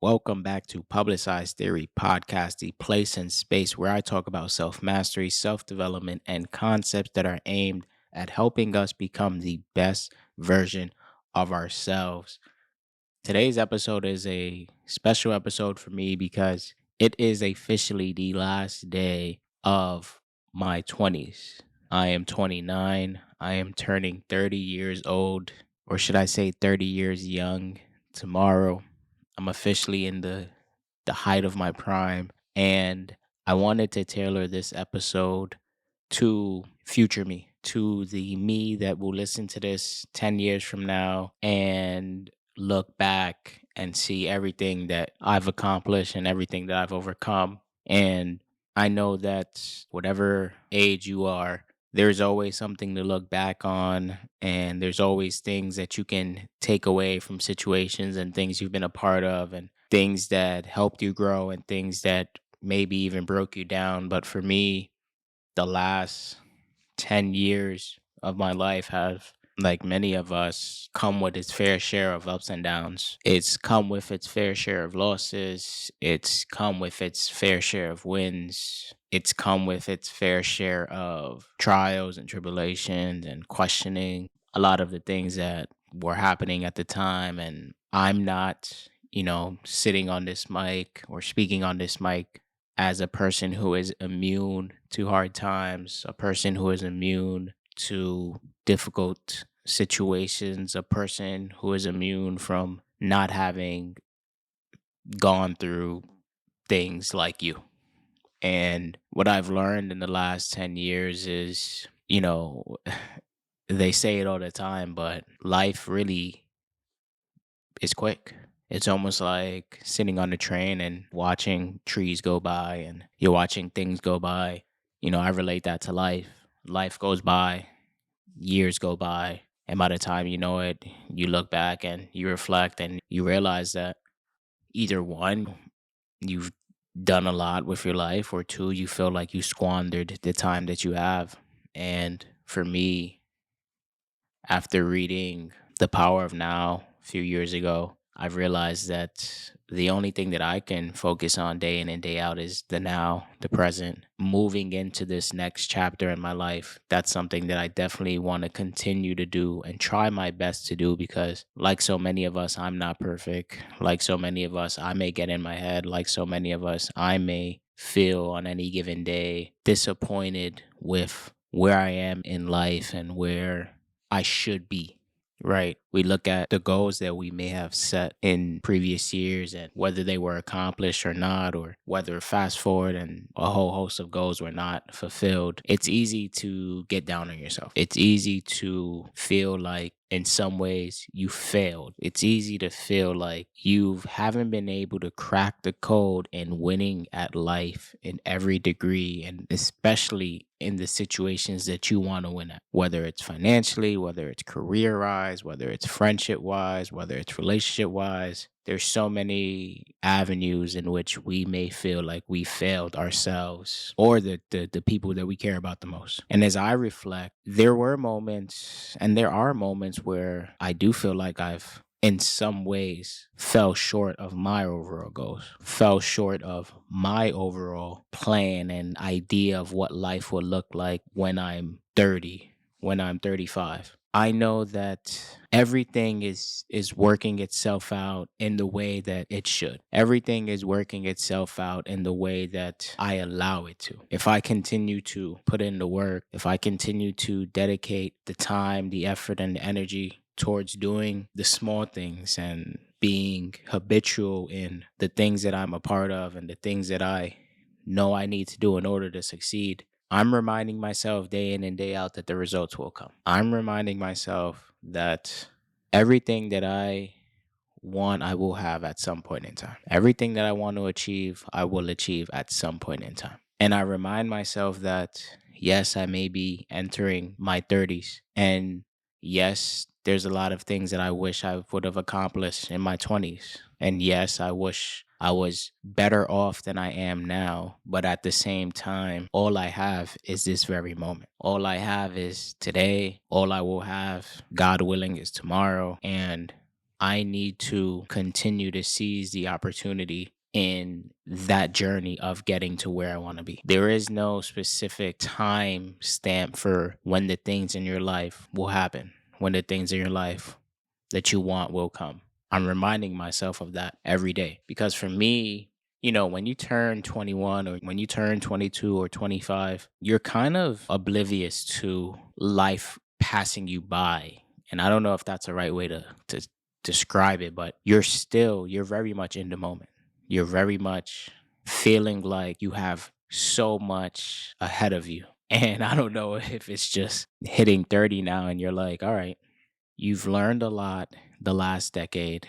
Welcome back to Publicized Theory podcast, the place and space where I talk about self mastery, self development, and concepts that are aimed at helping us become the best version of ourselves. Today's episode is a special episode for me because it is officially the last day of my 20s. I am 29. I am turning 30 years old, or should I say 30 years young tomorrow. I'm officially in the height of my prime, and I wanted to tailor this episode to future me, to the me that will listen to this 10 years from now and look back and see everything that I've accomplished and everything that I've overcome. And I know that whatever age you are, there's always something to look back on, and there's always things that you can take away from situations and things you've been a part of, and things that helped you grow, and things that maybe even broke you down. But for me, the last 10 years of my life have, like many of us, come with its fair share of ups and downs. It's come with its fair share of losses. It's come with its fair share of wins. It's come with its fair share of trials and tribulations and questioning a lot of the things that were happening at the time. And I'm not, sitting on this mic or speaking on this mic as a person who is immune to hard times, a person who is immune to difficult situations, a person who is immune from not having gone through things like you. And what I've learned in the last 10 years is, they say it all the time, but life really is quick. It's almost like sitting on a train and watching trees go by and you're watching things go by. I relate that to life. Life goes by, years go by, and by the time you know it, you look back and you reflect and you realize that either one, you've done a lot with your life, or two, you feel like you squandered the time that you have. And for me, after reading The Power of Now a few years ago, I've realized that the only thing that I can focus on day in and day out is the now, the present. Moving into this next chapter in my life, that's something that I definitely want to continue to do and try my best to do, because, like so many of us, I'm not perfect. Like so many of us, I may get in my head. Like so many of us, I may feel on any given day disappointed with where I am in life and where I should be. Right. We look at the goals that we may have set in previous years and whether they were accomplished or not, or whether fast forward and a whole host of goals were not fulfilled. It's easy to get down on yourself. It's easy to feel like in some ways you failed. It's easy to feel like you haven't been able to crack the code in winning at life in every degree, and especially in the situations that you want to win at, whether it's financially, whether it's career wise, whether it's friendship wise, whether it's relationship wise. There's so many avenues in which we may feel like we failed ourselves or the people that we care about the most. And as I reflect, there were moments and there are moments where I do feel like I've in some ways fell short of my overall goals, fell short of my overall plan and idea of what life will look like when I'm 30, when I'm 35. I know that everything is working itself out in the way that it should. Everything is working itself out in the way that I allow it to. If I continue to put in the work, if I continue to dedicate the time, the effort, and the energy towards doing the small things and being habitual in the things that I'm a part of and the things that I know I need to do in order to succeed, I'm reminding myself day in and day out that the results will come. I'm reminding myself that everything that I want, I will have at some point in time. Everything that I want to achieve, I will achieve at some point in time. And I remind myself that, yes, I may be entering my 30s. And yes, there's a lot of things that I wish I would have accomplished in my 20s. And yes, I wish I was better off than I am now. But at the same time, all I have is this very moment. All I have is today. All I will have, God willing, is tomorrow. And I need to continue to seize the opportunity in that journey of getting to where I want to be. There is no specific time stamp for when the things in your life will happen, when the things in your life that you want will come. I'm reminding myself of that every day because for me, when you turn 21 or when you turn 22 or 25, you're kind of oblivious to life passing you by. And I don't know if that's the right way to describe it, but you're very much in the moment. You're very much feeling like you have so much ahead of you. And I don't know if it's just hitting 30 now and you're like, all right, you've learned a lot the last decade,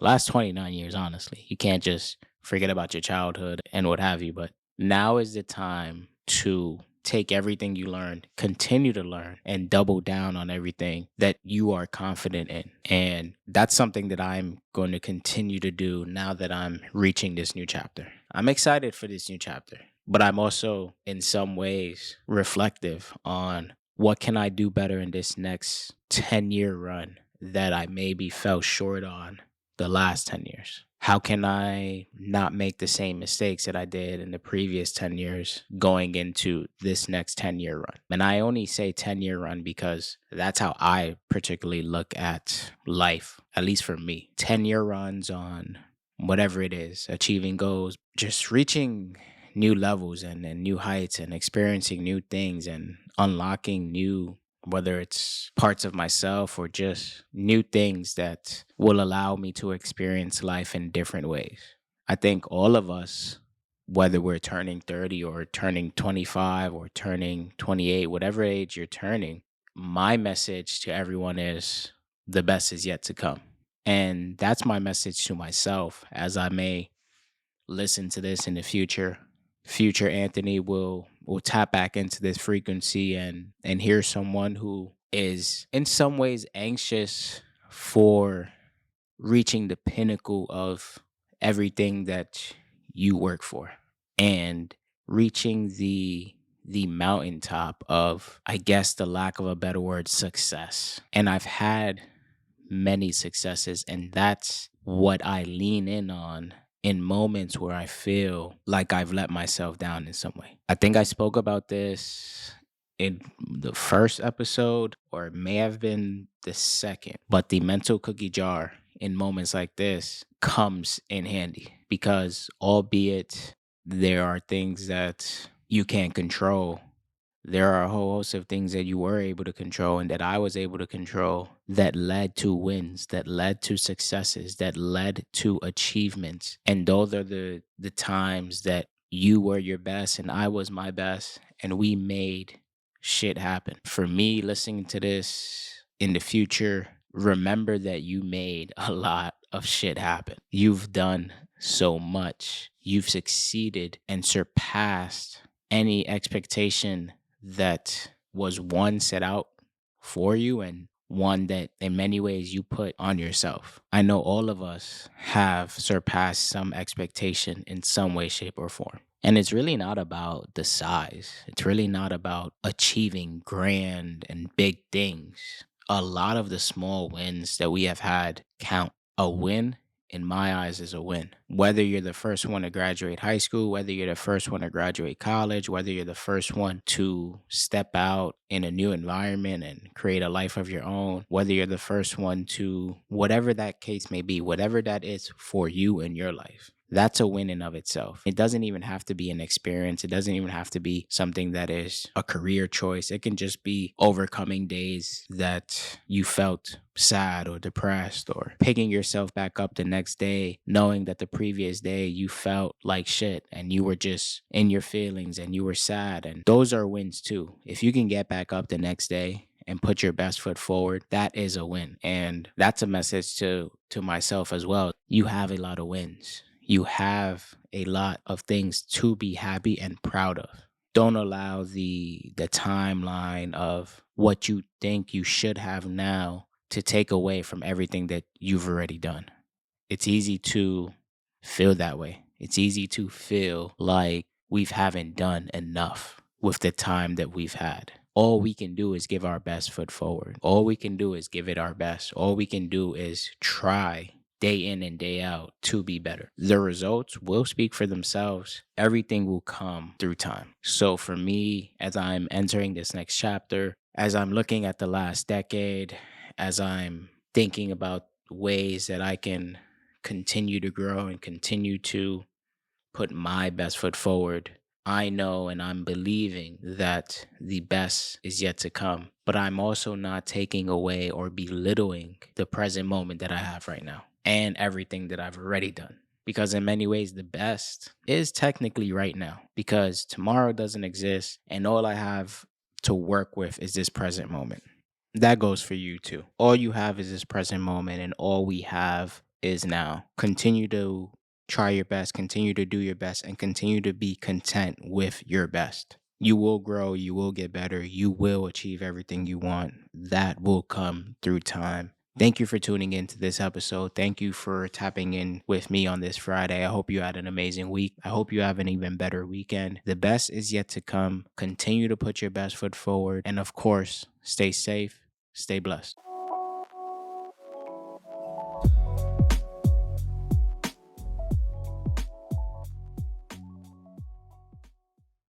last 29 years, honestly. You can't just forget about your childhood and what have you, but now is the time to take everything you learned, continue to learn, and double down on everything that you are confident in. And that's something that I'm going to continue to do now that I'm reaching this new chapter. I'm excited for this new chapter, but I'm also in some ways reflective on what can I do better in this next 10-year run that I maybe fell short on the last 10 years? How can I not make the same mistakes that I did in the previous 10 years going into this next 10-year run? And I only say 10-year run because that's how I particularly look at life, at least for me. 10-year runs on whatever it is, achieving goals, just reaching new levels and new heights and experiencing new things and unlocking new, whether it's parts of myself or just new things that will allow me to experience life in different ways. I think all of us, whether we're turning 30 or turning 25 or turning 28, whatever age you're turning, my message to everyone is the best is yet to come. And that's my message to myself as I may listen to this in the future. Future Anthony will tap back into this frequency and hear someone who is in some ways anxious for reaching the pinnacle of everything that you work for and reaching the mountaintop of, I guess, the lack of a better word, success. And I've had many successes, and that's what I lean in on in moments where I feel like I've let myself down in some way. I think I spoke about this in the first episode, or it may have been the second, but the mental cookie jar in moments like this comes in handy because, albeit there are things that you can't control, there are a whole host of things that you were able to control and that I was able to control that led to wins, that led to successes, that led to achievements. And those are the times that you were your best and I was my best and we made shit happen. For me, listening to this in the future, remember that you made a lot of shit happen. You've done so much. You've succeeded and surpassed any expectation that was one set out for you and one that in many ways you put on yourself. I know all of us have surpassed some expectation in some way, shape, or form. And it's really not about the size. It's really not about achieving grand and big things. A lot of the small wins that we have had count. A win in my eyes is a win. Whether you're the first one to graduate high school, whether you're the first one to graduate college, whether you're the first one to step out in a new environment and create a life of your own, whether you're the first one to, whatever that case may be, whatever that is for you in your life, that's a win in of itself. It doesn't even have to be an experience. It doesn't even have to be something that is a career choice. It can just be overcoming days that you felt sad or depressed, or picking yourself back up the next day, knowing that the previous day you felt like shit and you were just in your feelings and you were sad. And those are wins too. If you can get back up the next day and put your best foot forward, that is a win. And that's a message to myself as well. You have a lot of wins. You have a lot of things to be happy and proud of. Don't allow the timeline of what you think you should have now to take away from everything that you've already done. It's easy to feel that way. It's easy to feel like we haven't done enough with the time that we've had. all we can do is give our best foot forward. All we can do is give it our best. All we can do is try day in and day out to be better. The results will speak for themselves. Everything will come through time. So for me, as I'm entering this next chapter, as I'm looking at the last decade, as I'm thinking about ways that I can continue to grow and continue to put my best foot forward, I know and I'm believing that the best is yet to come. But I'm also not taking away or belittling the present moment that I have right now and everything that I've already done. Because in many ways, the best is technically right now because tomorrow doesn't exist. And all I have to work with is this present moment. That goes for you too. All you have is this present moment, and all we have is now. Continue to try your best, continue to do your best, and continue to be content with your best. You will grow, you will get better, you will achieve everything you want. That will come through time. Thank you for tuning into this episode. Thank you for tapping in with me on this Friday. I hope you had an amazing week. I hope you have an even better weekend. The best is yet to come. Continue to put your best foot forward. And of course, stay safe, stay blessed.